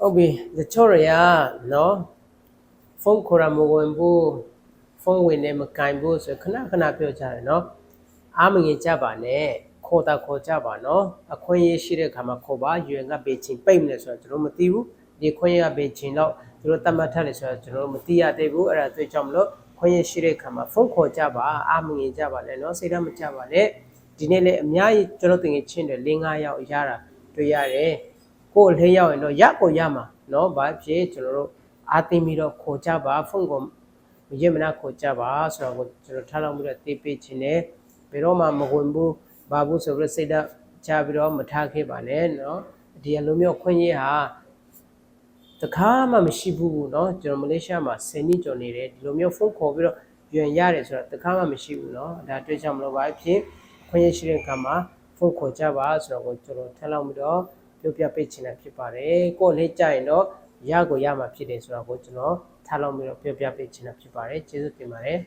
Okay, the Choria, no? Phone Koramogwembu, phone winner Makaimbu, so Kanakana Piocha, no? Arming in Jabane, Kota Kojaba, a Koye Shire Kamakoba, you and a bitching painless or Romativu, the Koya bitching out, the Rotamatalis or Romatia debu, or at the Jamlo, Koye Shire Kama, phone Kojaba, arming in Java, no Sidam Javane, Dinele, Miai, Jonathan in Chin, the Lingaya Yara, to Yare. ကိုယ်လေးရောက်ရင်တော့ရကိုရမှာเนาะဘာဖြစ်ကျွန်တော်တို့အာသိပြီးတော့ခေါ်ကြပါဖုန်းကိုမရမနာခေါ်ကြပါဆိုတော့ကျွန်တော်ထားလောက်ပြီးတော့တေးပေးခြင်းနဲ့ဘယ်တော့မှမဝင်ဘူးဘာဘူးဆိုပြီးစိတ်ဓာတ်ချပြီးတော့မထားခဲ့ပါနဲ့เนาะဒီအလိုမျိုးခွင့်ရဟာတခါမှမရှိဘူးเนาะကျွန်တော်မလေးရှားမှာ10နှစ်ကျော်နေတယ်ဒီလိုမျိုးဖုန်းခေါ်ပြီးတော့ရွံရတယ်ဆိုတော့တခါမှမရှိဘူးเนาะဒါတွေ့ချင်မလို့ဘာဖြစ်ခွင့်ရရှိတဲ့အခါမှာဖုန်းခေါ်ကြပါဆိုတော့ကျွန်တော်ထားလောက်ပြီးတော့ပြောပြပေးချင်တာဖြစ်ပါတယ်ကိုယ်လေးကြရင်တော့ရကိုရမှာဖြစ်တယ်ဆိုတော့ကျွန်တော်ထားလောက်ပြီးတော့ပြောပြပေးချင်တာဖြစ်ပါတယ်ကျေးဇူးတင်ပါတယ်